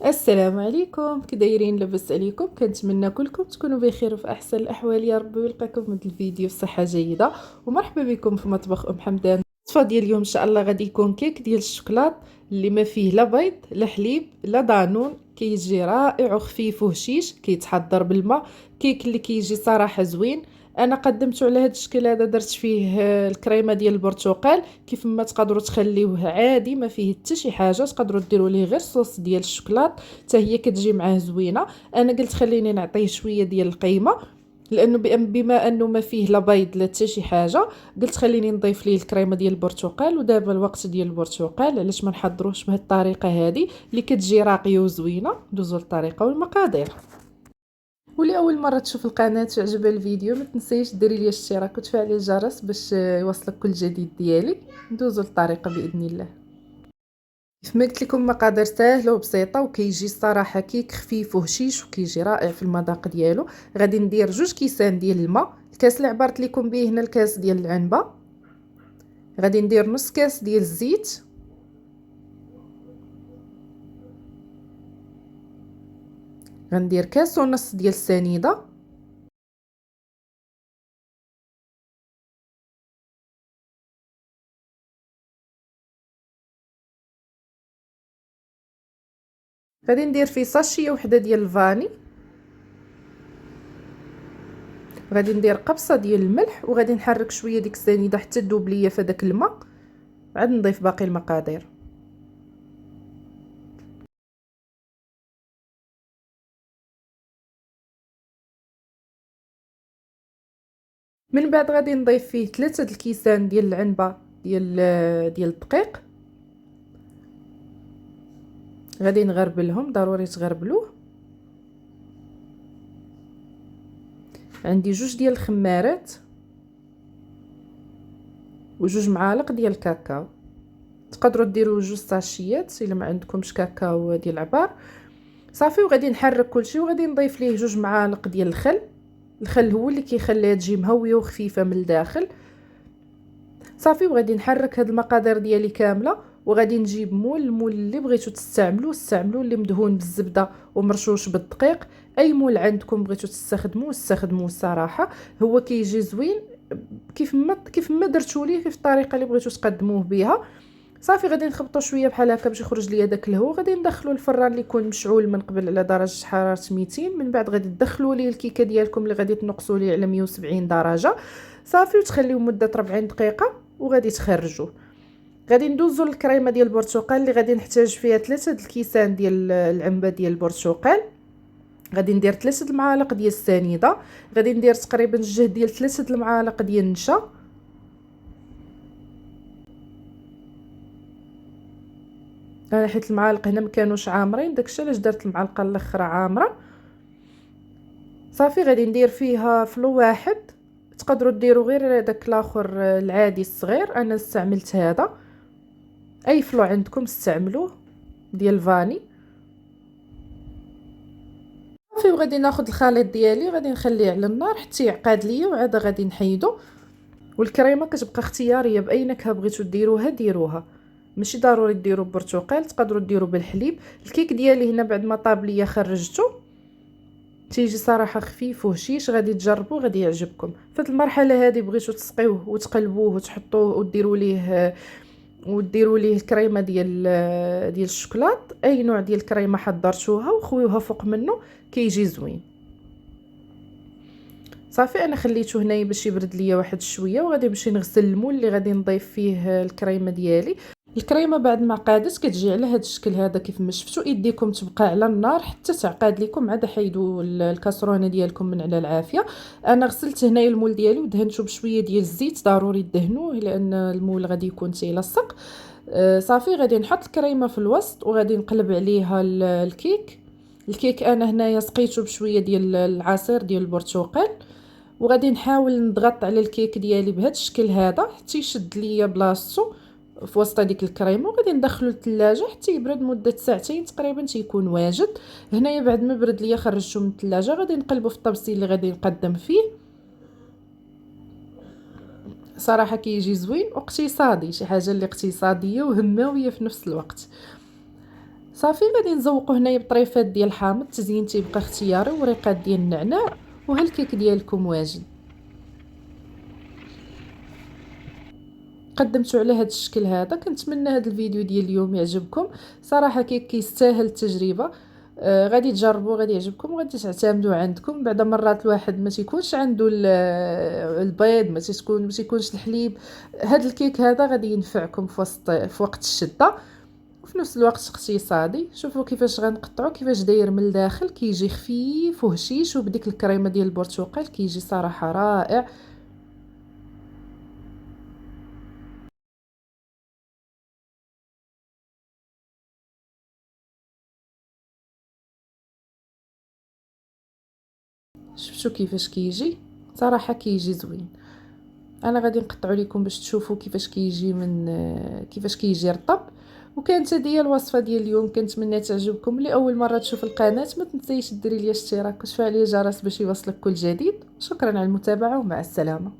السلام عليكم، كي دايرين؟ لاباس عليكم؟ كنتمنى كلكم تكونوا بخير وفي احسن الاحوال يا رب، ويلقاكم في هذا الفيديو بصحه جيده. ومرحبا بكم في مطبخ ام حمدان. الوصفه ديال اليوم ان شاء الله غادي يكون كيك ديال الشوكولات اللي ما فيه لا بيض لا حليب لا دانون. كيجي رائع وخفيف وهشيش، كيتحضر بالماء. كيك اللي كيجي صراحه زوين. انا قدمته على هذا الشكل هذا، درت فيه الكريمه ديال البرتقال. كيف ما تقدروا تخليوه عادي ما فيه حتى شي حاجه، تقدروا ديروا ليه غير صوص ديال الشوكولات حتى هي كتجي معاه زوينه. انا قلت خليني نعطيه شويه ديال القيمه، لانه بما انه ما فيه لا بيض لا حتى شي حاجه، قلت خليني نضيف ليه الكريمه ديال البرتقال. ودابا الوقت ديال البرتقال، علاش ما نحضروش بهذه الطريقه هذه اللي كتجي راقيه وزوينه. ندوزو للطريقه والمقادير. واللي اول مره تشوف القناه وعجبها الفيديو، ما تنسيش ديري لي اشتراك وتفعلي الجرس باش يوصلك كل جديد ديالي. ندوزو للطريقه باذن الله. كما قلت لكم مقادير سهله وبسيطه، وكيجي الصراحه كيك خفيف وهشيش وكيجي رائع في المذاق ديالو. غادي ندير 2 كيسان ديال الماء. الكاس اللي عبرت لكم به هنا الكاس ديال العنبه. غادي ندير نص كاس ديال الزيت. غندير كاس ونص ديال السنيده. غادي ندير فيه ساشيه وحده ديال الفاني. غادي ندير قبصه ديال الملح، وغادي نحرك شويه ديك السنيده حتى تذوب ليا في داك الماء. عاد نضيف باقي المقادير. من بعد غادي نضيف فيه 3 الكيسان ديال العنبه ديال الدقيق. غادي نغربلهم، ضروري تغربلوه. عندي 2 ديال الخمارات و2 معالق ديال الكاكاو. تقدروا ديروا 2 ساشيات الا ما عندكمش كاكاو ديال العبار. صافي، وغادي نحرك كلشي، وغادي نضيف ليه 2 معالق ديال الخل. الخل هو اللي كيخليها تجي مهويه وخفيفه من الداخل. صافي، وغادي نحرك هاد المقادير ديالي كامله. وغادي نجيب المول اللي بغيتو استعملوا اللي مدهون بالزبده ومرشوش بالدقيق. اي مول عندكم بغيتو استخدموه الصراحه. هو كيجي زوين كيف ما درتو ليه، كيف الطريقه اللي بغيتو تقدموه بها. صافي، غادي نخبطو شويه بحال هكا باش يخرج ليا داك الهواء. غادي ندخلو الفران اللي يكون مشعول من قبل على درجه حراره 200. من بعد غادي تدخلوا ليه الكيكه ديالكم اللي غادي تنقصوا ليه على 170 درجه. صافي، وتخليو مده 40 دقيقه وغادي تخرجوه. غادي ندوزو للكريمه ديال البرتقال اللي غادي نحتاج فيها 3 الكيسان ديال العنبه ديال البرتقال. غادي ندير 3 المعالق ديال السنيده. غادي ندير تقريبا جهد ديال 3 المعالق ديال النشا. انا حيت المعالق هنا ما كانوش عامرين، داكشي علاش درت المعلقه الاخرى عامره. صافي، غادي ندير فيها فلو واحد. تقدروا ديروا غير داك الاخر العادي الصغير، انا استعملت هذا. اي فلو عندكم استعملوه ديال الفاني. صافي، وغادي ناخذ الخليط ديالي، غادي نخليه على النار حتى يعقد ليا، وعاد غادي نحيدو. والكريمه كتبقى اختياريه، باي نكهه بغيتو ديروها ديروها. ماشي ضروري ديروا بالبرتقال، تقدروا ديروا بالحليب. الكيك ديالي هنا بعد ما طاب ليا خرجته. تيجي صراحه خفيف وهشيش، غادي تجربوه غادي يعجبكم. في المرحله هذه بغيتو تسقيوه وتقلبوه وتحطوه وديروا ليه الكريمه ديال الشوكولات. اي نوع ديال الكريمه حضرتوها وخويوها فوق منه، كيجي زوين. صافي، انا خليته هنايا باش يبرد ليا واحد شويه، وغادي نمشي نغسل المول اللي غادي نضيف فيه الكريمه ديالي. الكريمه بعد ما قادت كتجي على هذا الشكل هذا، كيف ما شفتوا يديكم تبقى على النار حتى تعقاد لكم. عاد حيدوا الكاسرونه ديالكم من على العافيه. انا غسلت هنايا المول ديالي ودهنته بشويه ديال الزيت، ضروري تدهنوه لان المول غادي يكون تيلصق. صافي، غادي نحط الكريمه في الوسط وغادي نقلب عليها الكيك انا هنايا سقيته بشويه ديال العصير ديال البرتقال. وغادي نحاول نضغط على الكيك ديالي بهذا الشكل هذا حتى يشد ليا بلاصتو في وسط هذيك الكريمه. وغادي ندخلو للثلاجه حتى يبرد مده ساعتين تقريبا تيكون واجد. هنايا بعد ما برد ليا خرجته من الثلاجه، غادي نقلبو في الطبسيل اللي غادي نقدم فيه. صراحه كيجي زوين واقتصادي، شي حاجه اللي اقتصاديه وهماويه في نفس الوقت. صافي غادي نزوقو هنايا بطريفات ديال الحامض، التزيين تيبقى اختياري، وريقات ديال النعناع، وها الكيك ديالكم واجد. قدمته على هذا الشكل هذا. كنتمنى هذا الفيديو ديال اليوم يعجبكم، صراحه كيك كيستاهل التجربه. غادي تجربوا، غادي يعجبكم، وغادي تعتمدوا عندكم. بعض مرات الواحد ما تيكونش عنده البيض، ما تيكونش الحليب. هذا الكيك هذا غادي ينفعكم في وقت الشده، وفي نفس الوقت اقتصادي. شوفوا كيفاش غنقطعوا، كيفاش داير من الداخل، كيجي خفيف وهشيش، وبديك الكريمه ديال البرتقال كيجي صراحه رائع. شفتوا كيفاش كيجي؟ صراحه كيجي زوين. انا غادي نقطعوا لكم باش تشوفوا كيفاش كيجي كيفاش كيجي رطب. وكانت هذه الوصفه ديال اليوم، كنتمنى تعجبكم. لاول مره تشوف القناه ما تنسيش ديري لي اشتراك وتفعلي الجرس باش يوصلك كل جديد. شكرا على المتابعه ومع السلامه.